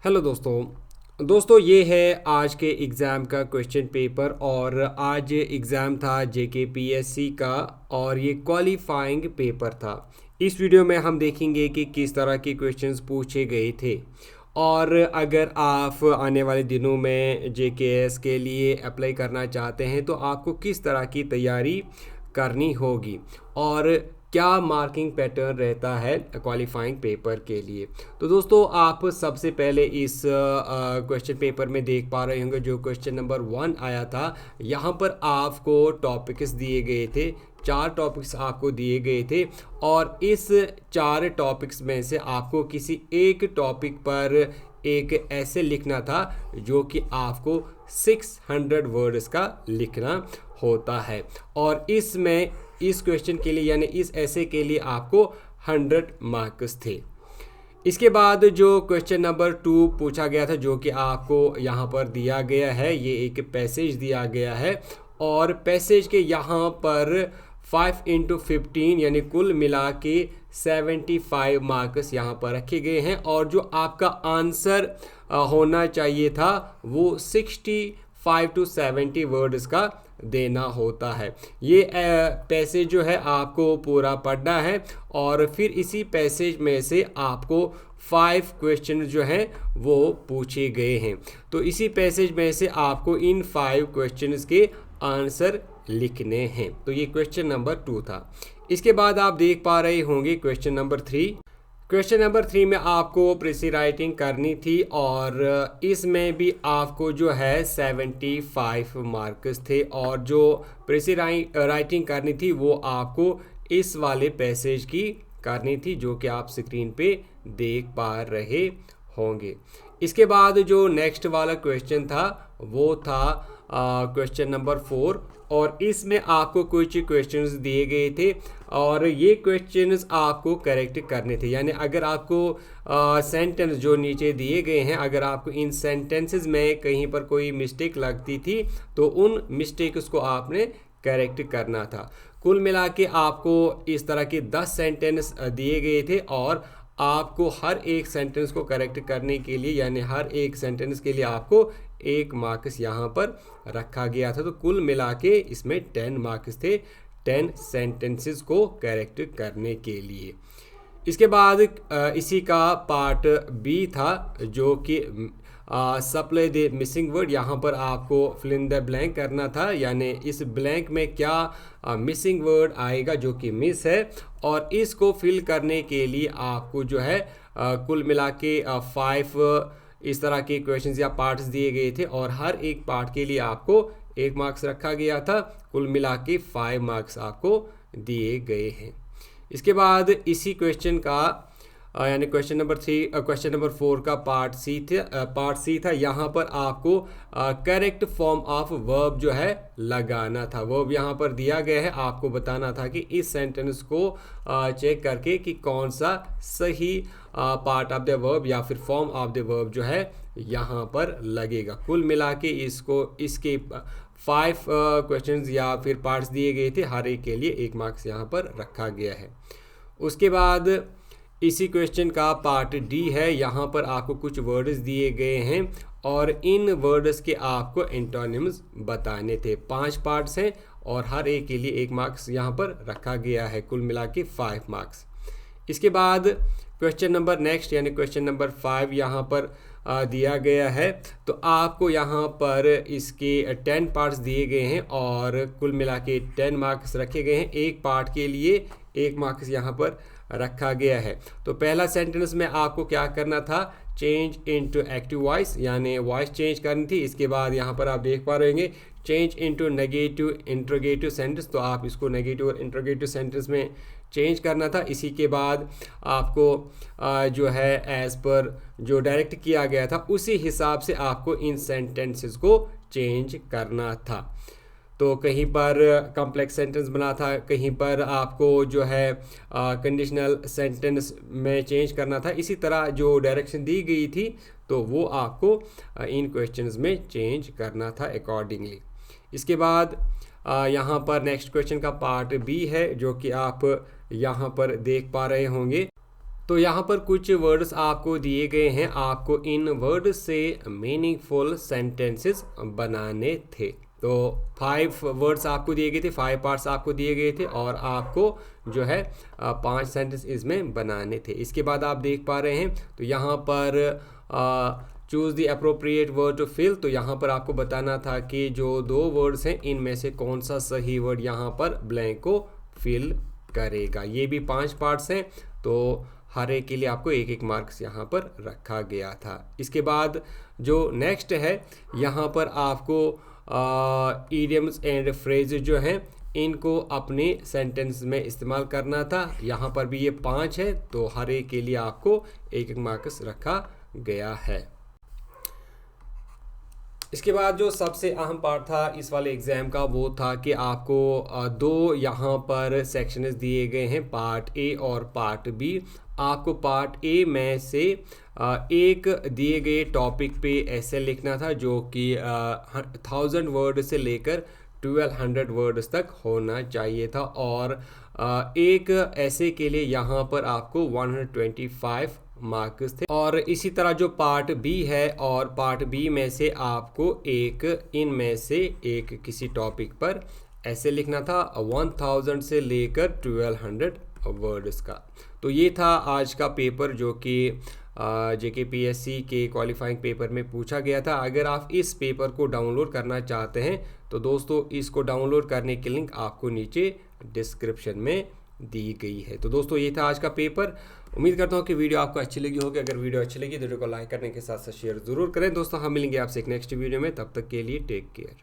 Hello दोस्तों ये है आज के एग्ज़ाम का क्वेश्चन पेपर। और आज एग्ज़ाम था जेकेपीएससी का और ये क्वालिफाइंग पेपर था। इस वीडियो में हम देखेंगे कि किस तरह के क्वेश्चंस पूछे गए थे। और अगर आप आने वाले दिनों में जेकेएस के लिए अप्लाई करना चाहते हैं तो आपको किस तरह की तैयारी करनी होगी और क्या मार्किंग पैटर्न रहता है क्वालिफाइंग पेपर के लिए। तो दोस्तों आप सबसे पहले इस क्वेश्चन पेपर में देख पा रहे होंगे जो क्वेश्चन नंबर 1 आया था। यहाँ पर आपको टॉपिक्स दिए गए थे, 4 टॉपिक्स आपको दिए गए थे और इस 4 टॉपिक्स में से आपको किसी एक टॉपिक पर एक ऐसे लिखना था जो कि आपको 600 वर्ड्स का लिखना होता है। और इसमें इस क्वेश्चन के लिए यानी इस ऐसे के लिए आपको 100 मार्क्स थे। इसके बाद जो क्वेश्चन नंबर 2 पूछा गया था जो कि आपको यहाँ पर दिया गया है, ये एक पैसेज दिया गया है और पैसेज के यहाँ पर 5 × 15 यानी कुल मिला के 75 मार्क्स यहाँ पर रखे गए हैं। और जो आपका आंसर होना चाहिए था वो 65 to 70 वर्ड्स का देना होता है। ये पैसेज जो है आपको पूरा पढ़ना है और फिर इसी पैसेज में से आपको 5 क्वेश्चन जो हैं वो पूछे गए हैं। तो इसी पैसेज में से आपको इन 5 क्वेश्चंस के आंसर लिखने हैं। तो ये क्वेश्चन नंबर 2 था। इसके बाद आप देख पा रहे होंगे क्वेश्चन नंबर 3। क्वेश्चन नंबर 3 में आपको प्रेसी राइटिंग करनी थी और इसमें भी आपको जो है 75 मार्क्स थे और जो प्रेसी राइटिंग करनी थी वो आपको इस वाले पैसेज की करनी थी जो कि आप स्क्रीन पे देख पा रहे होंगे। इसके बाद जो नेक्स्ट वाला क्वेश्चन था वो था क्वेश्चन नंबर 4 और इसमें आपको कुछ क्वेश्चंस दिए गए थे और ये क्वेश्चंस आपको करेक्ट करने थे। यानी अगर आपको सेंटेंस जो नीचे दिए गए हैं, अगर आपको इन सेंटेंसेस में कहीं पर कोई मिस्टेक लगती थी तो उन मिस्टेक्स को आपने करेक्ट करना था। कुल मिला के आपको इस तरह के 10 सेंटेंस दिए गए थे और आपको हर एक सेंटेंस को करेक्ट करने के लिए यानी हर एक सेंटेंस के लिए आपको 1 मार्क्स यहाँ पर रखा गया था। तो कुल मिला के इसमें 10 मार्क्स थे 10 सेंटेंसेस को करेक्ट करने के लिए। इसके बाद इसी का पार्ट बी था जो कि सप्लाई द मिसिंग वर्ड। यहाँ पर आपको फिल इन द ब्लैंक करना था यानी इस ब्लैंक में क्या मिसिंग वर्ड आएगा जो कि मिस है और इसको फिल करने के लिए आपको जो है कुल मिला के 5 इस तरह के क्वेश्चंस या पार्ट्स दिए गए थे और हर एक पार्ट के लिए आपको 1 मार्क्स रखा गया था। कुल मिला के 5 मार्क्स आपको दिए गए हैं। इसके बाद इसी क्वेश्चन का यानी क्वेश्चन नंबर 4 का पार्ट सी था। यहाँ पर आपको करेक्ट फॉर्म ऑफ वर्ब जो है लगाना था। वर्ब यहाँ पर दिया गया है, आपको बताना था कि इस सेंटेंस को चेक करके कि कौन सा सही पार्ट ऑफ द वर्ब या फिर फॉर्म ऑफ द वर्ब जो है यहाँ पर लगेगा। कुल मिला के इसके 5 क्वेश्चंस या फिर पार्ट्स दिए गए थे, हर एक के लिए 1 मार्क्स यहाँ पर रखा गया है। उसके बाद इसी क्वेश्चन का पार्ट डी है। यहाँ पर आपको कुछ वर्ड्स दिए गए हैं और इन वर्ड्स के आपको एंटोनिम्स बताने थे। 5 पार्ट्स हैं और हर एक के लिए 1 मार्क्स यहाँ पर रखा गया है, कुल मिला के 5 मार्क्स। इसके बाद क्वेश्चन नंबर नेक्स्ट यानी क्वेश्चन नंबर 5 यहाँ पर दिया गया है। तो आपको यहाँ पर इसके 10 पार्ट्स दिए गए हैं और कुल मिला के 10 मार्क्स रखे गए हैं। एक पार्ट के लिए 1 मार्क्स यहाँ पर रखा गया है। तो पहला सेंटेंस में आपको क्या करना था, चेंज इनटू एक्टिव वॉइस यानी वॉइस चेंज करनी थी। इसके बाद यहाँ पर आप देख पा रहे होंगे change into negative interrogative sentence, तो आप इसको नेगेटिव और इंट्रोगेटिव सेंटेंस में चेंज करना था। इसी के बाद आपको जो है एज पर जो डायरेक्ट किया गया था उसी हिसाब से आपको इन सेंटेंसेस को चेंज करना था। तो कहीं पर कॉम्प्लेक्स सेंटेंस बना था, कहीं पर आपको जो है कंडीशनल सेंटेंस में चेंज करना था। इसी तरह जो डायरेक्शन दी गई थी तो वो आपको इन क्वेश्चंस में चेंज करना था अकॉर्डिंगली। इसके बाद यहाँ पर नेक्स्ट क्वेश्चन का पार्ट बी है जो कि आप यहाँ पर देख पा रहे होंगे। तो यहाँ पर कुछ वर्ड्स आपको दिए गए हैं, आपको इन वर्ड से मीनिंगफुल सेंटेंसेस बनाने थे। तो 5 वर्ड्स आपको दिए गए थे, 5 पार्ट्स आपको दिए गए थे और आपको जो है 5 सेंटेंस इसमें बनाने थे। इसके बाद आप देख पा रहे हैं तो यहाँ पर choose the appropriate word to fill, तो यहाँ पर आपको बताना था कि जो 2 वर्ड्स हैं इनमें से कौन सा सही वर्ड यहाँ पर ब्लैंक को फिल करेगा। ये भी 5 पार्ट्स हैं, तो हर एक के लिए आपको 1-1 मार्क्स यहाँ पर रखा गया था। इसके बाद जो नेक्स्ट है, यहाँ पर आपको इडियम्स एंड फ्रेज जो हैं इनको अपने सेंटेंस में इस्तेमाल करना था। यहाँ पर भी ये 5 है, तो हर एक के लिए आपको 1-1 मार्क्स रखा गया है। इसके बाद जो सबसे अहम पार्ट था इस वाले एग्ज़ाम का वो था कि आपको 2 यहाँ पर सेक्शंस दिए गए हैं, पार्ट ए और पार्ट बी। आपको पार्ट ए में से एक दिए गए टॉपिक पे ऐसे लिखना था जो कि 1000 वर्ड से लेकर 1200 वर्ड्स तक होना चाहिए था, और एक ऐसे के लिए यहाँ पर आपको 125 मार्क्स थे। और इसी तरह जो पार्ट बी है, और पार्ट बी में से आपको एक इनमें से एक किसी टॉपिक पर ऐसे लिखना था 1000 से लेकर 1200 वर्ड्स का। तो ये था आज का पेपर जो कि JKPSC के क्वालिफाइंग पेपर में पूछा गया था। अगर आप इस पेपर को डाउनलोड करना चाहते हैं तो दोस्तों इसको डाउनलोड करने की लिंक आपको नीचे डिस्क्रिप्शन में दी गई है। तो दोस्तों ये था आज का पेपर। उम्मीद करता हूँ कि वीडियो आपको अच्छी लगी होगी। अगर वीडियो अच्छी लगी तो वीडियो को लाइक करने के साथ साथ शेयर ज़रूर करें। दोस्तों हम मिलेंगे आपसे एक नेक्स्ट वीडियो में, तब तक के लिए टेक केयर।